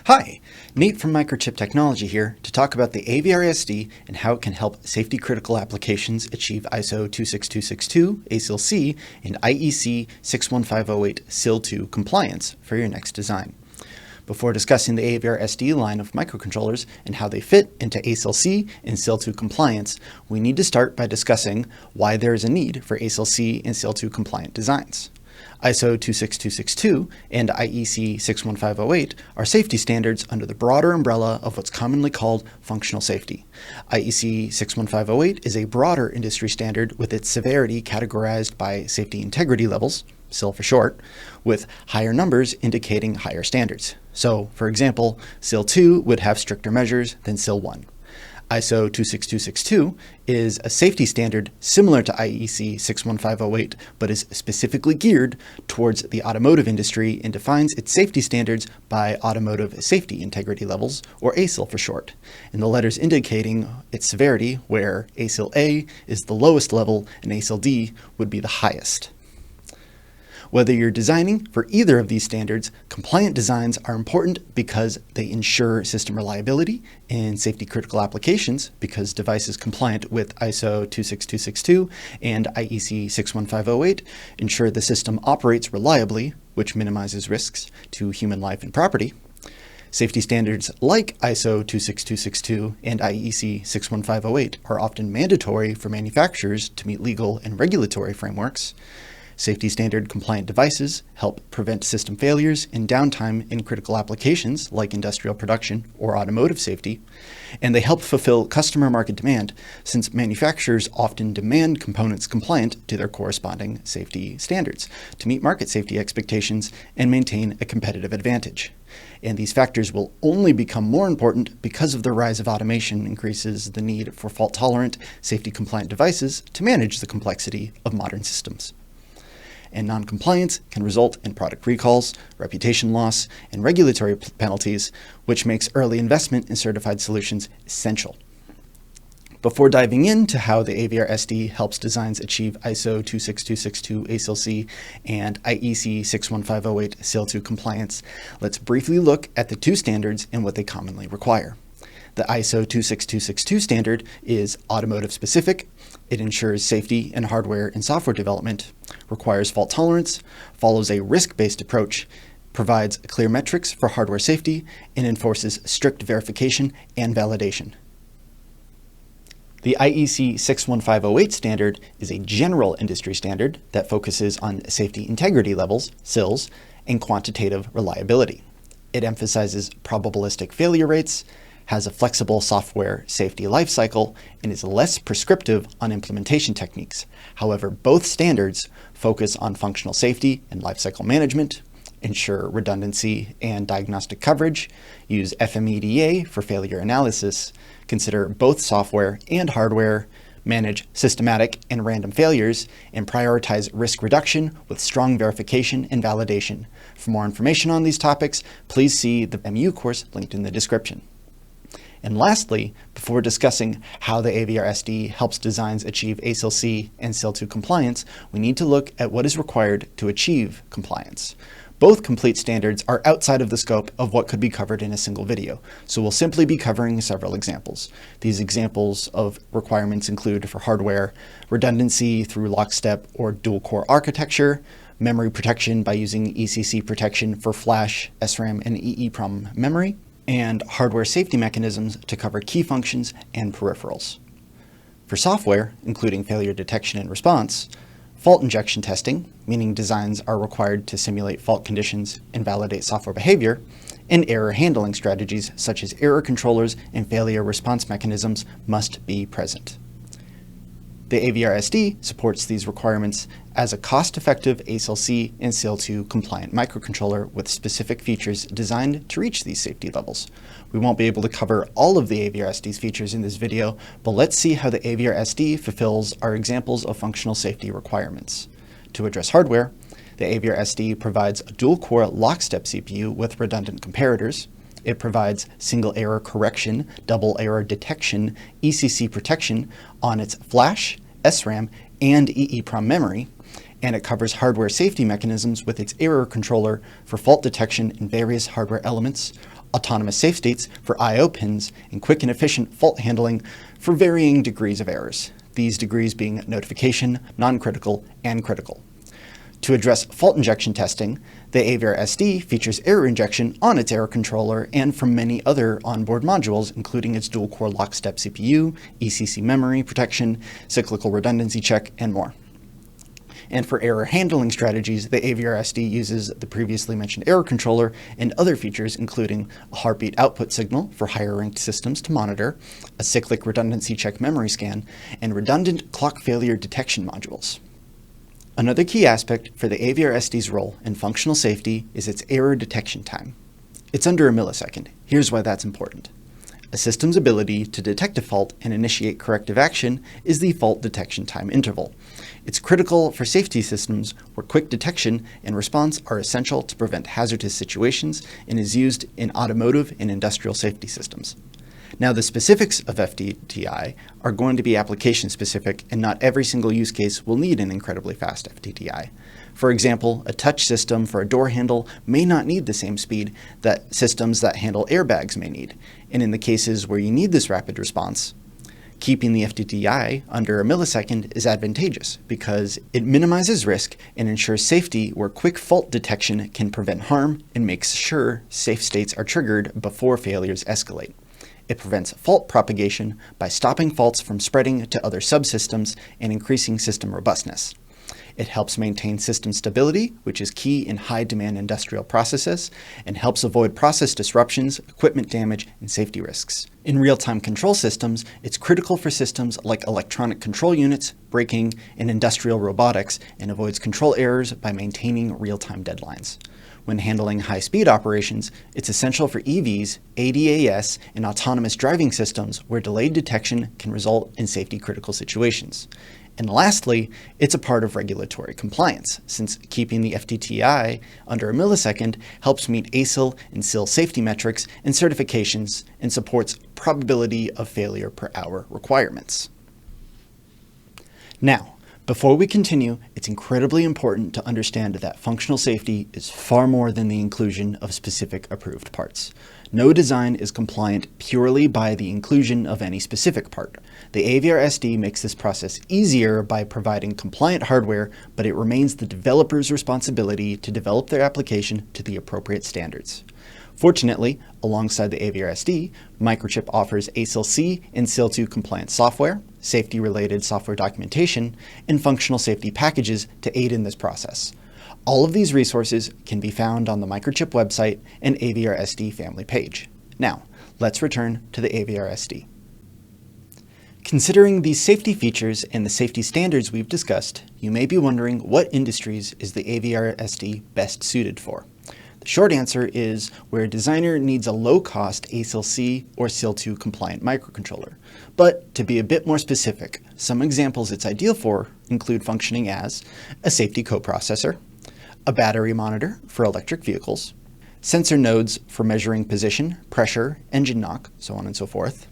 Hi, Nate from Microchip Technology here to talk about the AVR SD and how it can help safety-critical applications achieve ISO 26262, ASIL C, and IEC 61508 SIL 2 compliance for your next design. Before discussing the AVR SD line of microcontrollers and how they fit into ASIL C and SIL 2 compliance, we need to start by discussing why there is a need for ASIL C and SIL 2 compliant designs. ISO 26262 and IEC 61508 are safety standards under the broader umbrella of what's commonly called functional safety. IEC 61508 is a broader industry standard with its severity categorized by safety integrity levels, SIL for short, with higher numbers indicating higher standards. So, for example, SIL 2 would have stricter measures than SIL 1. ISO 26262 is a safety standard similar to IEC 61508, but is specifically geared towards the automotive industry and defines its safety standards by automotive safety integrity levels, or ASIL for short, and the letters indicating its severity, where ASIL A is the lowest level and ASIL D would be the highest. Whether you're designing for either of these standards, compliant designs are important because they ensure system reliability in safety-critical applications because devices compliant with ISO 26262 and IEC 61508 ensure the system operates reliably, which minimizes risks to human life and property. Safety standards like ISO 26262 and IEC 61508 are often mandatory for manufacturers to meet legal and regulatory frameworks. Safety standard compliant devices help prevent system failures and downtime in critical applications like industrial production or automotive safety, and they help fulfill customer market demand since manufacturers often demand components compliant to their corresponding safety standards to meet market safety expectations and maintain a competitive advantage. And these factors will only become more important because of the rise of automation increases the need for fault-tolerant, safety-compliant devices to manage the complexity of modern systems. And non-compliance can result in product recalls, reputation loss, and regulatory penalties, which makes early investment in certified solutions essential. Before diving into how the AVR SD helps designs achieve ISO 26262 ASIL C and IEC 61508 SIL 2 compliance, let's briefly look at the two standards and what they commonly require. The ISO 26262 standard is automotive specific. It ensures safety in hardware and software development, requires fault tolerance, follows a risk-based approach, provides clear metrics for hardware safety, and enforces strict verification and validation. The IEC 61508 standard is a general industry standard that focuses on safety integrity levels, SILs, and quantitative reliability. It emphasizes probabilistic failure rates, has a flexible software safety lifecycle, and is less prescriptive on implementation techniques. However, both standards focus on functional safety and lifecycle management, ensure redundancy and diagnostic coverage, use FMEDA for failure analysis, consider both software and hardware, manage systematic and random failures, and prioritize risk reduction with strong verification and validation. For more information on these topics, please see the MU course linked in the description. And lastly, before discussing how the AVR SD helps designs achieve ASIL C and SIL 2 compliance, we need to look at what is required to achieve compliance. Both complete standards are outside of the scope of what could be covered in a single video, so we'll simply be covering several examples. These examples of requirements include for hardware, redundancy through lockstep or dual-core architecture, memory protection by using ECC protection for flash, SRAM, and EEPROM memory, and hardware safety mechanisms to cover key functions and peripherals. For software, including failure detection and response, fault injection testing, meaning designs are required to simulate fault conditions and validate software behavior, and error handling strategies such as error controllers and failure response mechanisms must be present. The AVR SD supports these requirements as a cost-effective ASIL C and SIL 2 compliant microcontroller with specific features designed to reach these safety levels. We won't be able to cover all of the AVR SD's features in this video, but let's see how the AVR SD fulfills our examples of functional safety requirements. To address hardware, the AVR SD provides a dual-core lockstep CPU with redundant comparators. It provides single error correction, double error detection, ECC protection on its flash, SRAM, and EEPROM memory, and it covers hardware safety mechanisms with its error controller for fault detection in various hardware elements, autonomous safe states for I/O pins, and quick and efficient fault handling for varying degrees of errors, these degrees being notification, non-critical, and critical. To address fault injection testing, the AVR SD features error injection on its error controller and from many other onboard modules, including its dual-core lockstep CPU, ECC memory protection, cyclical redundancy check, and more. And for error handling strategies, the AVR SD uses the previously mentioned error controller and other features, including a heartbeat output signal for higher-ranked systems to monitor, a cyclic redundancy check memory scan, and redundant clock failure detection modules. Another key aspect for the AVR SD's role in functional safety is its error detection time. It's under a millisecond. Here's why that's important. A system's ability to detect a fault and initiate corrective action is the fault detection time interval. It's critical for safety systems where quick detection and response are essential to prevent hazardous situations and is used in automotive and industrial safety systems. Now, the specifics of FTDI are going to be application specific, and not every single use case will need an incredibly fast FTDI. For example, a touch system for a door handle may not need the same speed that systems that handle airbags may need. And in the cases where you need this rapid response, keeping the FTDI under a millisecond is advantageous because it minimizes risk and ensures safety where quick fault detection can prevent harm and makes sure safe states are triggered before failures escalate. It prevents fault propagation by stopping faults from spreading to other subsystems and increasing system robustness. It helps maintain system stability, which is key in high-demand industrial processes, and helps avoid process disruptions, equipment damage, and safety risks. In real-time control systems, it's critical for systems like electronic control units, braking, and industrial robotics, and avoids control errors by maintaining real-time deadlines. When handling high-speed operations, it's essential for EVs, ADAS, and autonomous driving systems where delayed detection can result in safety-critical situations. And lastly, it's a part of regulatory compliance, since keeping the FTDI under a millisecond helps meet ASIL and SIL safety metrics and certifications and supports probability of failure per hour requirements. Now, before we continue, it's incredibly important to understand that functional safety is far more than the inclusion of specific approved parts. No design is compliant purely by the inclusion of any specific part. The AVR SD makes this process easier by providing compliant hardware, but it remains the developer's responsibility to develop their application to the appropriate standards. Fortunately, alongside the AVR SD, Microchip offers ASIL C and SIL compliant software, safety-related software documentation, and functional safety packages to aid in this process. All of these resources can be found on the Microchip website and AVR SD family page. Now, let's return to the AVR SD. Considering these safety features and the safety standards we've discussed, you may be wondering what industries is the AVR SD best suited for. The short answer is where a designer needs a low-cost ASIL C or SIL compliant microcontroller. But to be a bit more specific, some examples it's ideal for include functioning as a safety coprocessor, a battery monitor for electric vehicles, sensor nodes for measuring position, pressure, engine knock, so on and so forth,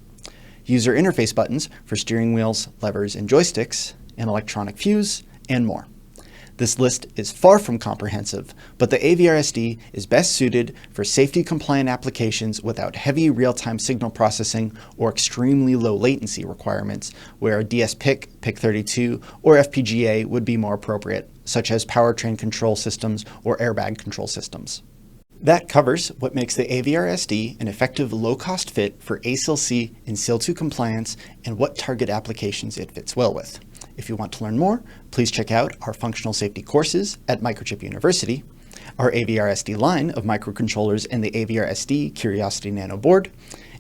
user interface buttons for steering wheels, levers, and joysticks, an electronic fuse, and more. This list is far from comprehensive, but the AVR SD is best suited for safety-compliant applications without heavy real-time signal processing or extremely low latency requirements, where a DS-PIC, PIC32, or FPGA would be more appropriate, such as powertrain control systems or airbag control systems. That covers what makes the AVR SD an effective low-cost fit for ASIL C and SIL compliance and what target applications it fits well with. If you want to learn more, please check out our functional safety courses at Microchip University, our AVR SD line of microcontrollers and the AVR SD Curiosity Nano board,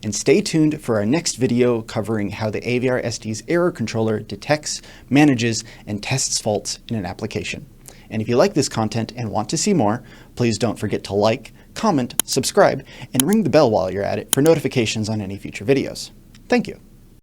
and stay tuned for our next video covering how the AVR SD's error controller detects, manages, and tests faults in an application. And if you like this content and want to see more, please don't forget to like, comment, subscribe, and ring the bell while you're at it for notifications on any future videos. Thank you.